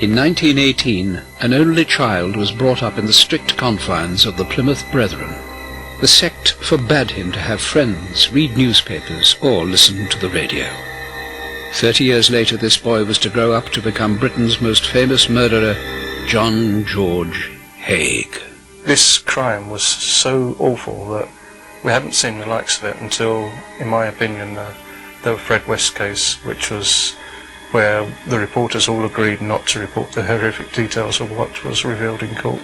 In 1918, an only child was brought up in the strict confines of the Plymouth Brethren. The sect forbade him to have friends, read newspapers, or listen to the radio. 30 years later, this boy was to grow up to become Britain's most famous murderer, John George Hague. This crime was so awful that we hadn't seen the likes of it until, in my opinion, the Fred West case, which was where the reporters all agreed not to report the horrific details of what was revealed in court.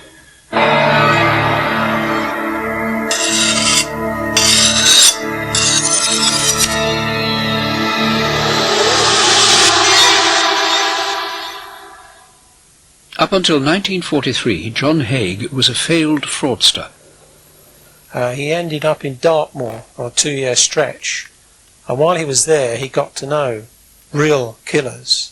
Up until 1943, John Hague was a failed fraudster. He ended up in Dartmoor on a 2-year stretch, and while he was there he got to know real killers,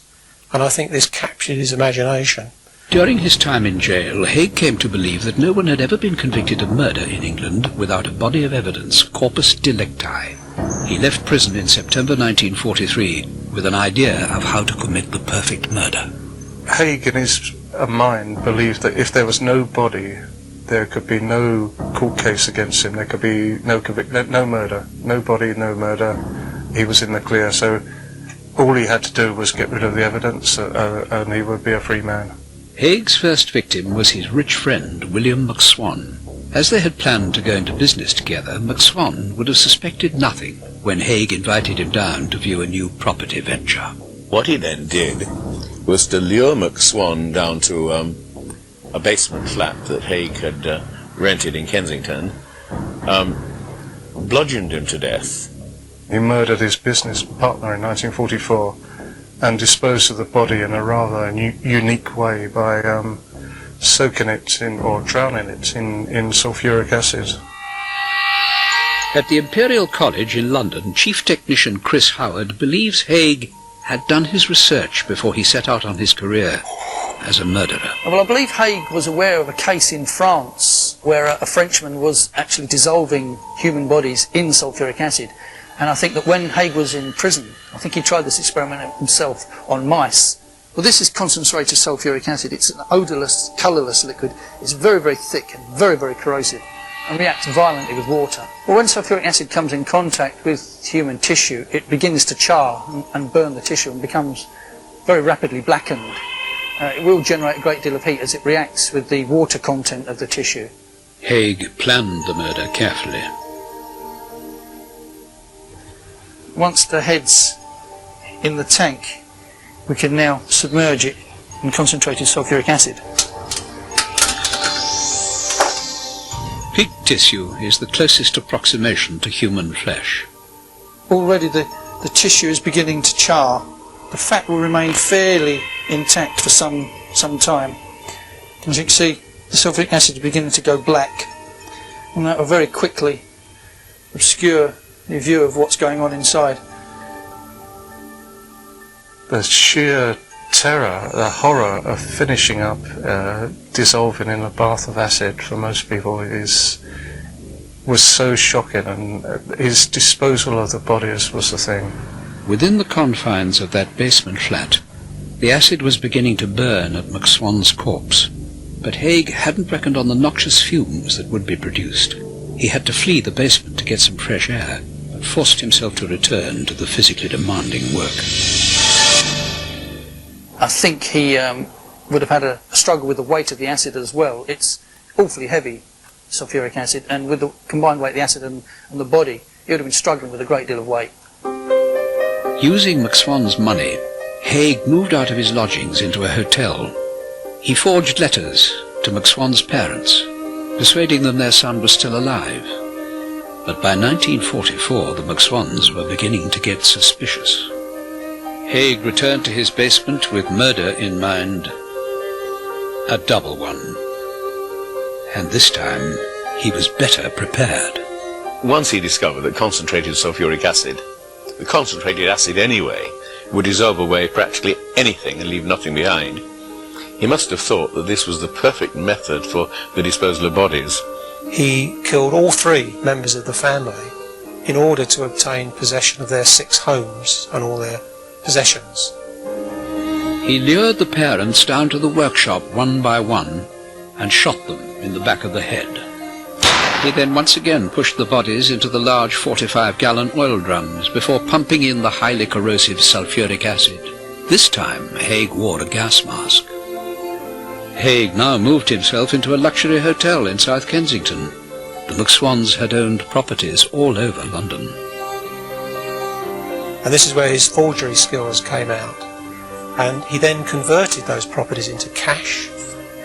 and I think this captured his imagination. During his time in jail, Hague came to believe that no one had ever been convicted of murder in England without a body of evidence, corpus delicti. He left prison in September 1943 with an idea of how to commit the perfect murder. Hague, in his mind, believed that if there was no body, there could be no court case against him. There could be no murder. No body, no murder. He was in the clear, so all he had to do was get rid of the evidence and he would be a free man. Hague's first victim was his rich friend, William McSwan. As they had planned to go into business together, McSwan would have suspected nothing when Hague invited him down to view a new property venture. What he then did was to lure McSwan down to a basement flat that Hague had rented in Kensington, bludgeoned him to death. He murdered his business partner in 1944 and disposed of the body in a rather unique way by soaking it in, or drowning it in sulfuric acid. At the Imperial College in London, Chief Technician Chris Howard believes Hague had done his research before he set out on his career as a murderer. Well, I believe Hague was aware of a case in France where a Frenchman was actually dissolving human bodies in sulfuric acid. And I think that when Hague was in prison, I think he tried this experiment himself on mice. Well, this is concentrated sulfuric acid. It's an odourless, colourless liquid. It's very, very thick and very, very corrosive and reacts violently with water. Well, when sulfuric acid comes in contact with human tissue, it begins to char and burn the tissue and becomes very rapidly blackened. It will generate a great deal of heat as it reacts with the water content of the tissue. Hague planned the murder carefully. Once the head's in the tank, we can now submerge it in concentrated sulfuric acid. Pig tissue is the closest approximation to human flesh. Already the tissue is beginning to char. The fat will remain fairly intact for some time. As you can see, the sulfuric acid is beginning to go black, and that will very quickly obscure the view of what's going on inside. The sheer terror, the horror of finishing up, dissolving in a bath of acid for most people was so shocking, and his disposal of the bodies was the thing. Within the confines of that basement flat, the acid was beginning to burn at McSwan's corpse, but Hague hadn't reckoned on the noxious fumes that would be produced. He had to flee the basement to get some fresh air, but forced himself to return to the physically demanding work. I think he would have had a struggle with the weight of the acid as well. It's awfully heavy, sulfuric acid, and with the combined weight of the acid and the body, he would have been struggling with a great deal of weight. Using McSwan's money, Hague moved out of his lodgings into a hotel. He forged letters to McSwan's parents, persuading them their son was still alive. But by 1944, the McSwans were beginning to get suspicious. Hague returned to his basement with murder in mind, a double one. And this time, he was better prepared. Once he discovered that concentrated sulfuric acid, the concentrated acid anyway, would dissolve away practically anything and leave nothing behind, he must have thought that this was the perfect method for the disposal of bodies. He killed all 3 members of the family in order to obtain possession of their 6 homes and all their possessions. He lured the parents down to the workshop one by one and shot them in the back of the head. He then once again pushed the bodies into the large 45-gallon oil drums before pumping in the highly corrosive sulfuric acid. This time Haigh wore a gas mask. Haigh now moved himself into a luxury hotel in South Kensington. The McSwans had owned properties all over London. And this is where his forgery skills came out. And he then converted those properties into cash,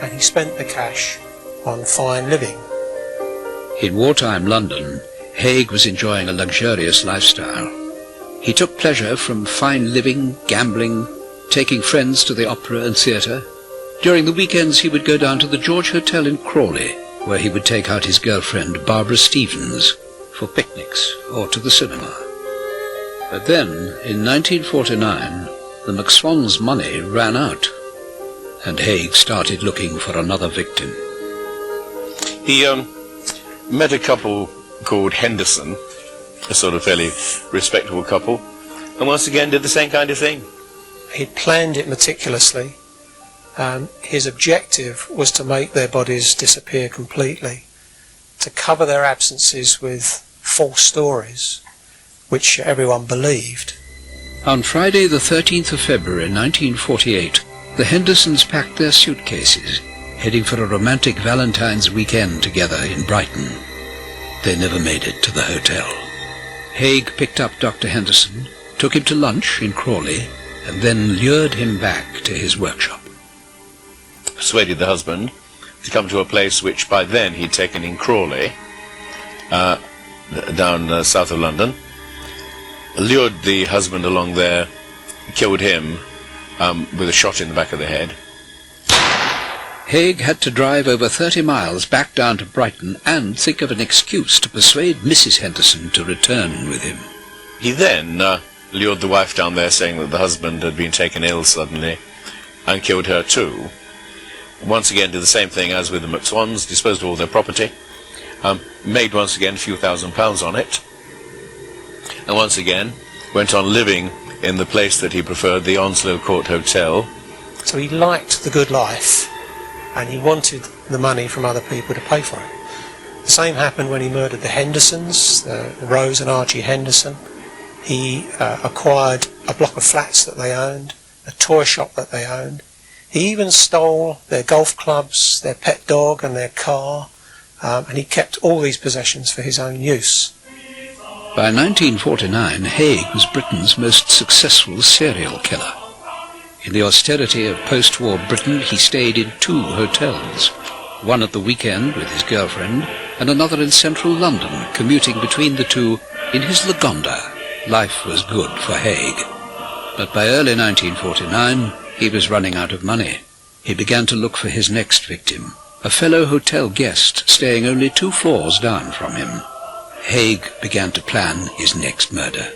and he spent the cash on fine living. In wartime London, Haigh was enjoying a luxurious lifestyle. He took pleasure from fine living, gambling, taking friends to the opera and theatre. During the weekends he would go down to the George Hotel in Crawley, where he would take out his girlfriend Barbara Stevens for picnics or to the cinema. But then, in 1949, the McSwans' money ran out, and Haigh started looking for another victim. He met a couple called Henderson, a sort of fairly respectable couple, and once again did the same kind of thing. He'd planned it meticulously. His objective was to make their bodies disappear completely, to cover their absences with false stories, which everyone believed. On Friday the 13th of February 1948, the Hendersons packed their suitcases, heading for a romantic Valentine's weekend together in Brighton. They never made it to the hotel. Haigh picked up Dr. Henderson, took him to lunch in Crawley, and then lured him back to his workshop. Persuaded the husband to come to a place which by then he'd taken in Crawley, down south of London, lured the husband along there, killed him with a shot in the back of the head. Haigh had to drive over 30 miles back down to Brighton and think of an excuse to persuade Mrs. Henderson to return with him. He then lured the wife down there, saying that the husband had been taken ill suddenly, and killed her too. Once again did the same thing as with the McSwans, disposed of all their property, made once again a few £1,000s on it, and once again went on living in the place that he preferred, the Onslow Court Hotel. So he liked the good life, and he wanted the money from other people to pay for it. The same happened when he murdered the Hendersons, Rose and Archie Henderson. He acquired a block of flats that they owned, a toy shop that they owned. He even stole their golf clubs, their pet dog and their car, and he kept all these possessions for his own use. By 1949, Haigh was Britain's most successful serial killer. In the austerity of post-war Britain, he stayed in 2 hotels, one at the weekend with his girlfriend, and another in central London, commuting between the two in his Lagonda. Life was good for Haigh. But by early 1949, he was running out of money. He began to look for his next victim, a fellow hotel guest staying only 2 floors down from him. Haigh began to plan his next murder.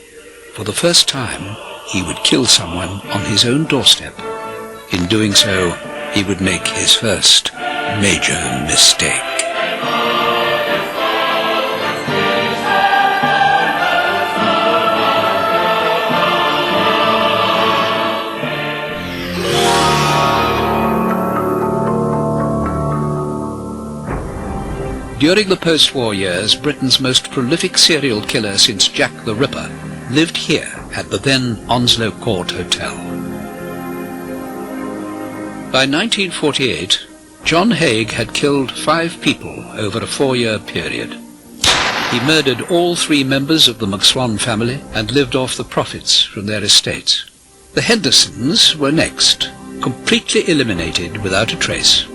For the first time, he would kill someone on his own doorstep. In doing so, he would make his first major mistake. During the post-war years, Britain's most prolific serial killer since Jack the Ripper lived here at the then Onslow Court Hotel. By 1948, John Hague had killed 5 people over a 4-year period. He murdered all 3 members of the McSwan family and lived off the profits from their estates. The Hendersons were next, completely eliminated without a trace.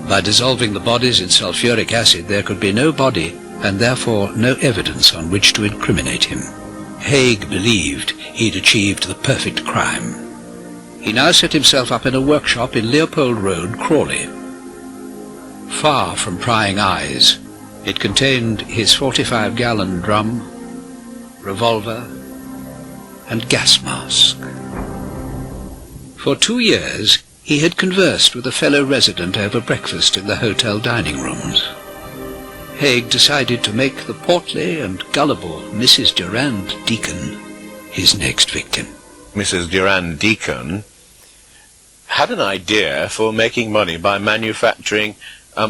By dissolving the bodies in sulfuric acid, there could be no body and therefore no evidence on which to incriminate him. Haigh believed he'd achieved the perfect crime. He now set himself up in a workshop in Leopold Road, Crawley. Far from prying eyes, it contained his 45-gallon drum, revolver, and gas mask. For 2 years, he had conversed with a fellow resident over breakfast in the hotel dining rooms. Haigh decided to make the portly and gullible Mrs. Durand Deacon his next victim. Mrs. Durand Deacon had an idea for making money by manufacturing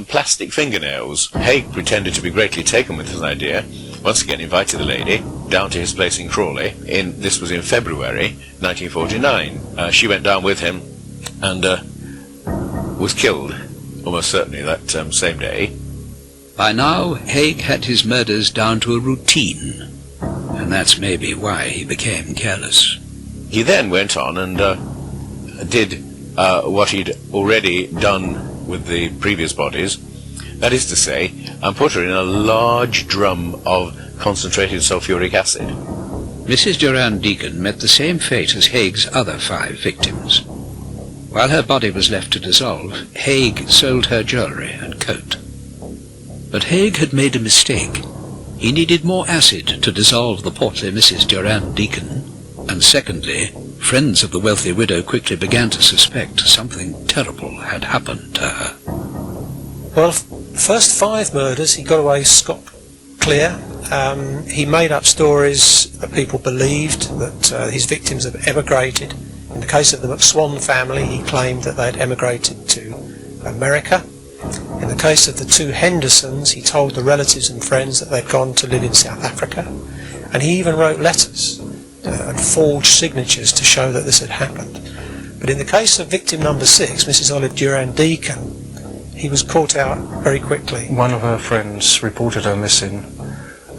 plastic fingernails. Hague pretended to be greatly taken with his idea. Once again invited the lady down to his place in Crawley. This was in February 1949. She went down with him and was killed, almost certainly, that same day. By now, Hague had his murders down to a routine, and that's maybe why he became careless. He then went on and did what he'd already done with the previous bodies, that is to say, and put her in a large drum of concentrated sulfuric acid. Mrs. Durand Deacon met the same fate as Hague's other 5 victims. While her body was left to dissolve, Hague sold her jewellery and coat. But Hague had made a mistake. He needed more acid to dissolve the portly Mrs. Durand Deacon, and secondly, friends of the wealthy widow quickly began to suspect something terrible had happened to her. Well, the first 5 murders he got away scot-clear. He made up stories that people believed that his victims had emigrated. In the case of the McSwan family, he claimed that they had emigrated to America. In the case of the 2 Hendersons, he told the relatives and friends that they'd gone to live in South Africa. And he even wrote letters and forged signatures to show that this had happened. But in the case of victim number 6, Mrs. Olive Durand Deacon, he was caught out very quickly. One of her friends reported her missing,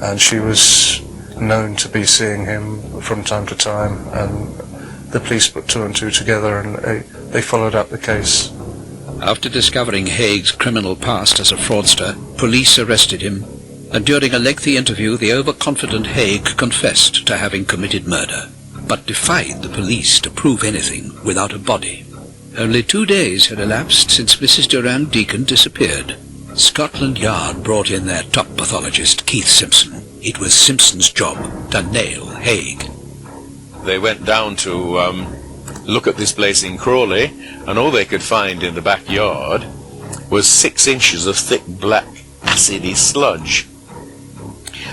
and she was known to be seeing him from time to time, and the police put 2 and 2 together, and they followed up the case. After discovering Hague's criminal past as a fraudster, police arrested him, and during a lengthy interview the overconfident Hague confessed to having committed murder, but defied the police to prove anything without a body. Only 2 days had elapsed since Mrs. Durand Deacon disappeared. Scotland Yard brought in their top pathologist, Keith Simpson. It was Simpson's job to nail Hague. They went down to look at this place in Crawley, and all they could find in the backyard was 6 inches of thick black acidy sludge.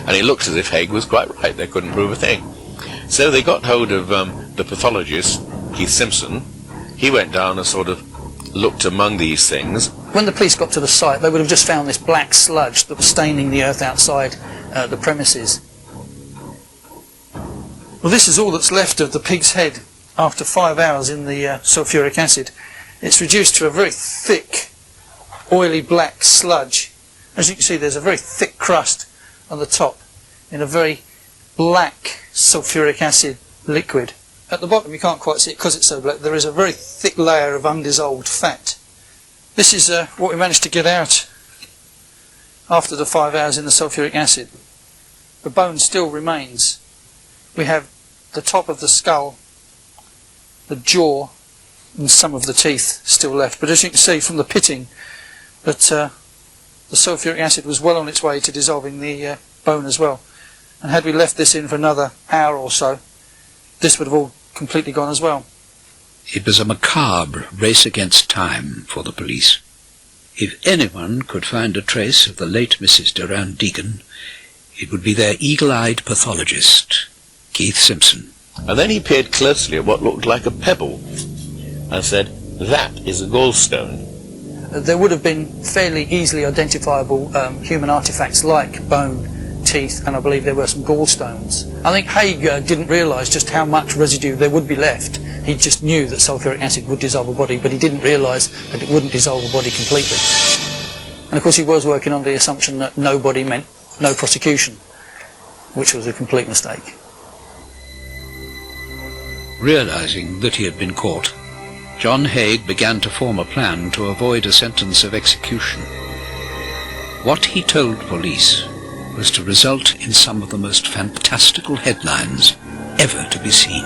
And it looked as if Hague was quite right, they couldn't prove a thing. So they got hold of the pathologist, Keith Simpson. He went down and sort of looked among these things. When the police got to the site, they would have just found this black sludge that was staining the earth outside the premises. Well, this is all that's left of the pig's head after 5 hours in the sulfuric acid. It's reduced to a very thick, oily black sludge. As you can see, there's a very thick crust on the top in a very black sulfuric acid liquid. At the bottom, you can't quite see it because it's so black, there is a very thick layer of undissolved fat. This is what we managed to get out after the 5 hours in the sulfuric acid. The bone still remains. We have the top of the skull, the jaw, and some of the teeth still left. But as you can see from the pitting, that the sulfuric acid was well on its way to dissolving the bone as well. And had we left this in for another hour or so, this would have all completely gone as well. It was a macabre race against time for the police. If anyone could find a trace of the late Mrs. Durand Deacon, it would be their eagle-eyed pathologist, Keith Simpson. And then he peered closely at what looked like a pebble and said, "That is a gallstone." There would have been fairly easily identifiable human artefacts like bone, teeth, and I believe there were some gallstones. I think Hague didn't realise just how much residue there would be left. He just knew that sulfuric acid would dissolve a body, but he didn't realise that it wouldn't dissolve a body completely. And of course he was working on the assumption that no body meant no prosecution, which was a complete mistake. Realising that he had been caught, John Hague began to form a plan to avoid a sentence of execution. What he told police was to result in some of the most fantastical headlines ever to be seen.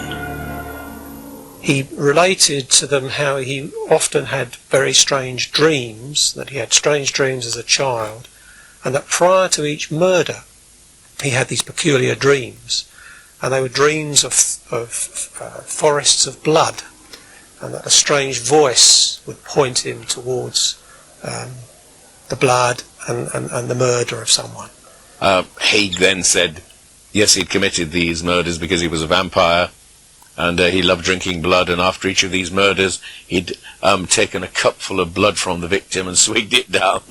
He related to them how he often had very strange dreams, that he had strange dreams as a child, and that prior to each murder he had these peculiar dreams, and they were dreams of forests of blood, and that a strange voice would point him towards the blood and the murder of someone. Hague then said, yes, he'd committed these murders because he was a vampire, and he loved drinking blood, and after each of these murders he'd taken a cupful of blood from the victim and swigged it down.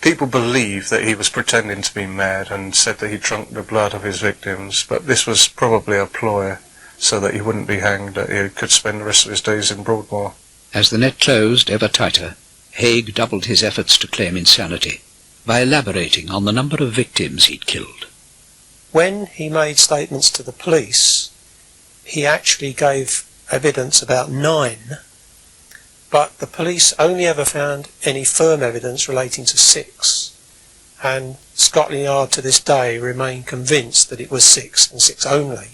People believe that he was pretending to be mad and said that he drunk the blood of his victims, but this was probably a ploy so that he wouldn't be hanged, that he could spend the rest of his days in Broadmoor. As the net closed ever tighter, Hague doubled his efforts to claim insanity by elaborating on the number of victims he'd killed. When he made statements to the police, he actually gave evidence about 9, but the police only ever found any firm evidence relating to 6, and Scotland Yard to this day remain convinced that it was 6 and 6 only,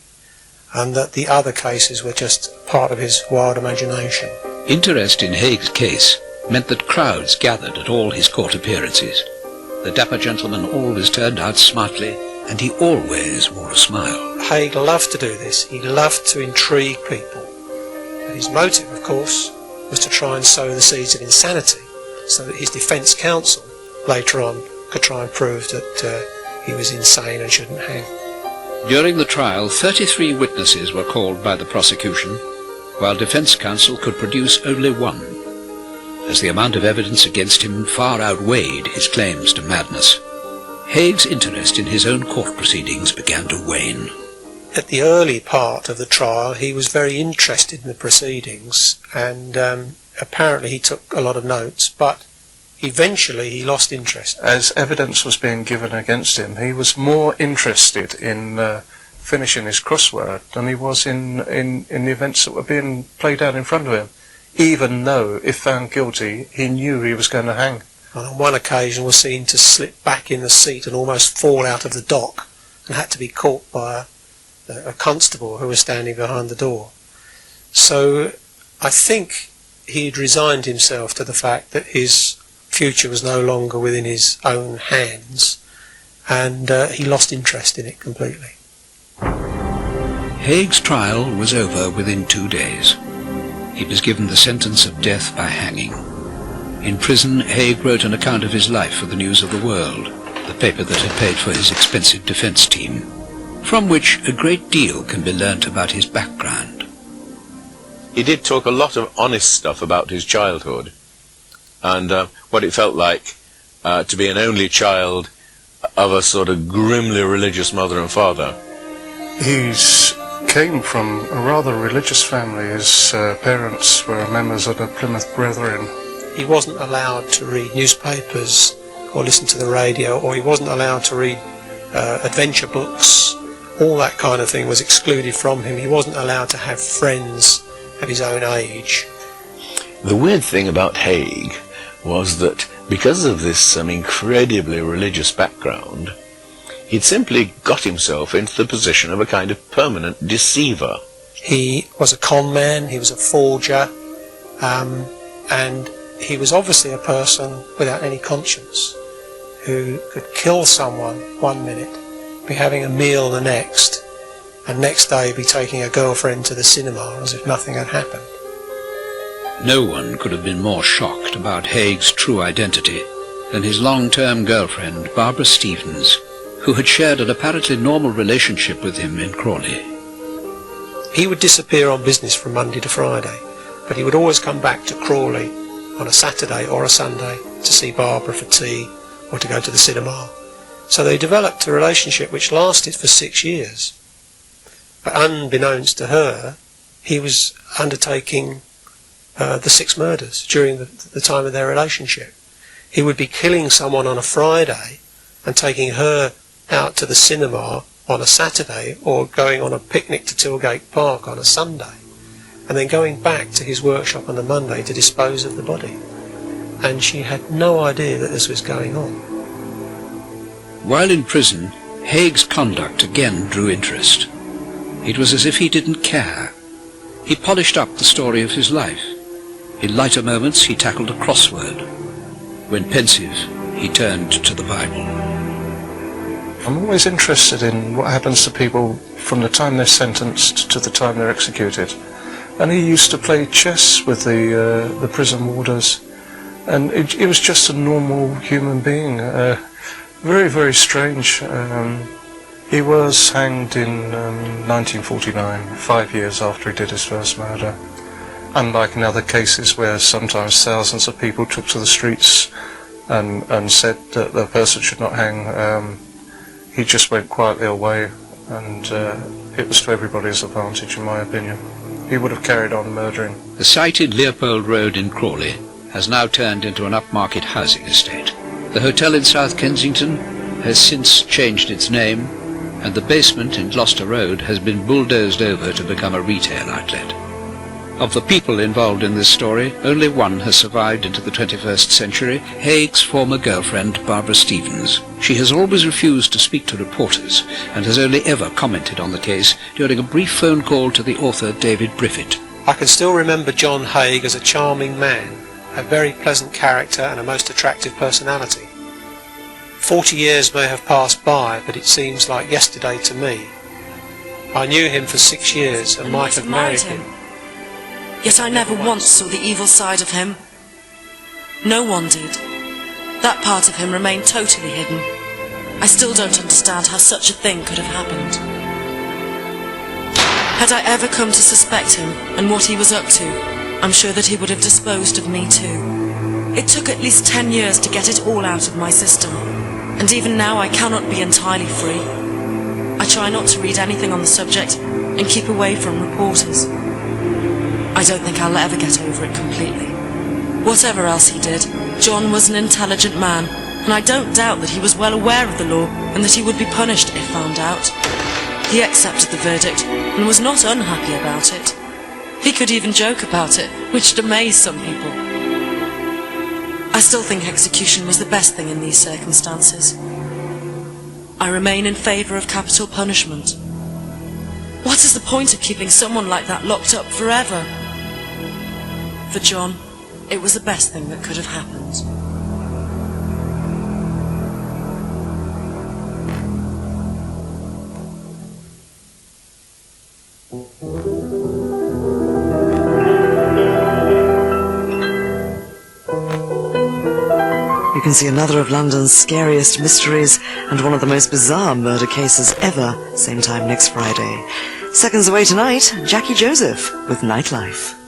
and that the other cases were just part of his wild imagination. Interest in Hague's case meant that crowds gathered at all his court appearances. The dapper gentleman always turned out smartly, and he always wore a smile. Hague loved to do this. He loved to intrigue people. And his motive, of course, was to try and sow the seeds of insanity, so that his defence counsel later on could try and prove that he was insane and shouldn't hang. During the trial, 33 witnesses were called by the prosecution, while defence counsel could produce only 1, as the amount of evidence against him far outweighed his claims to madness. Hague's interest in his own court proceedings began to wane. At the early part of the trial, he was very interested in the proceedings, and apparently he took a lot of notes, but eventually he lost interest. As evidence was being given against him, he was more interested in finishing his crossword than he was in the events that were being played out in front of him, even though, if found guilty, he knew he was going to hang. And on one occasion was seen to slip back in the seat and almost fall out of the dock, and had to be caught by a constable who was standing behind the door. So I think he had resigned himself to the fact that his future was no longer within his own hands, and he lost interest in it completely. Hague's trial was over within 2 days. He was given the sentence of death by hanging. In prison, Hague wrote an account of his life for the News of the World, the paper that had paid for his expensive defence team, from which a great deal can be learnt about his background. He did talk a lot of honest stuff about his childhood, and what it felt like to be an only child of a sort of grimly religious mother and father. He came from a rather religious family. His parents were members of the Plymouth Brethren. He wasn't allowed to read newspapers or listen to the radio, or he wasn't allowed to read adventure books. All that kind of thing was excluded from him. He wasn't allowed to have friends of his own age. The weird thing about Hague was that because of this incredibly religious background, he'd simply got himself into the position of a kind of permanent deceiver. He was a con man, he was a forger, and he was obviously a person without any conscience, who could kill someone one minute, be having a meal the next, and next day be taking a girlfriend to the cinema as if nothing had happened. No one could have been more shocked about Hague's true identity than his long-term girlfriend, Barbara Stevens, who had shared an apparently normal relationship with him in Crawley. He would disappear on business from Monday to Friday, but he would always come back to Crawley on a Saturday or a Sunday to see Barbara for tea or to go to the cinema. So they developed a relationship which lasted for 6 years. But unbeknownst to her, he was undertaking the 6 murders during the time of their relationship. He would be killing someone on a Friday and taking her out to the cinema on a Saturday, or going on a picnic to Tilgate Park on a Sunday, and then going back to his workshop on the Monday to dispose of the body. And she had no idea that this was going on. While in prison, Hague's conduct again drew interest. It was as if he didn't care. He polished up the story of his life. In lighter moments he tackled a crossword. When pensive, he turned to the Bible. I'm always interested in what happens to people from the time they're sentenced to the time they're executed. And he used to play chess with the prison warders, and he was just a normal human being. Very, very strange. He was hanged in 1949, 5 years after he did his first murder. unlike in other cases where sometimes thousands of people took to the streets and said that the person should not hang, he just went quietly away, and it was to everybody's advantage, in my opinion. He would have carried on murdering. The sighted Leopold Road in Crawley has now turned into an upmarket housing estate. The hotel in South Kensington has since changed its name, and the basement in Gloucester Road has been bulldozed over to become a retail outlet. Of the people involved in this story, only one has survived into the 21st century, Haig's former girlfriend, Barbara Stevens. She has always refused to speak to reporters and has only ever commented on the case during a brief phone call to the author David Briffett. I can still remember John Hague as a charming man, a very pleasant character and a most attractive personality. 40 years may have passed by, but it seems like yesterday to me. I knew him for 6 years and might have married him. Yet I never once saw the evil side of him. No one did. That part of him remained totally hidden. I still don't understand how such a thing could have happened. Had I ever come to suspect him and what he was up to, I'm sure that he would have disposed of me too. It took at least 10 years to get it all out of my system, and even now I cannot be entirely free. I try not to read anything on the subject and keep away from reporters. I don't think I'll ever get over it completely. Whatever else he did, John was an intelligent man, and I don't doubt that he was well aware of the law and that he would be punished if found out. He accepted the verdict and was not unhappy about it. He could even joke about it, which amazed some people. I still think execution was the best thing in these circumstances. I remain in favour of capital punishment. What is the point of keeping someone like that locked up forever? For John, it was the best thing that could have happened. You can see another of London's scariest mysteries and one of the most bizarre murder cases ever, same time next Friday. Seconds away tonight, Jackie Joseph with Nightlife.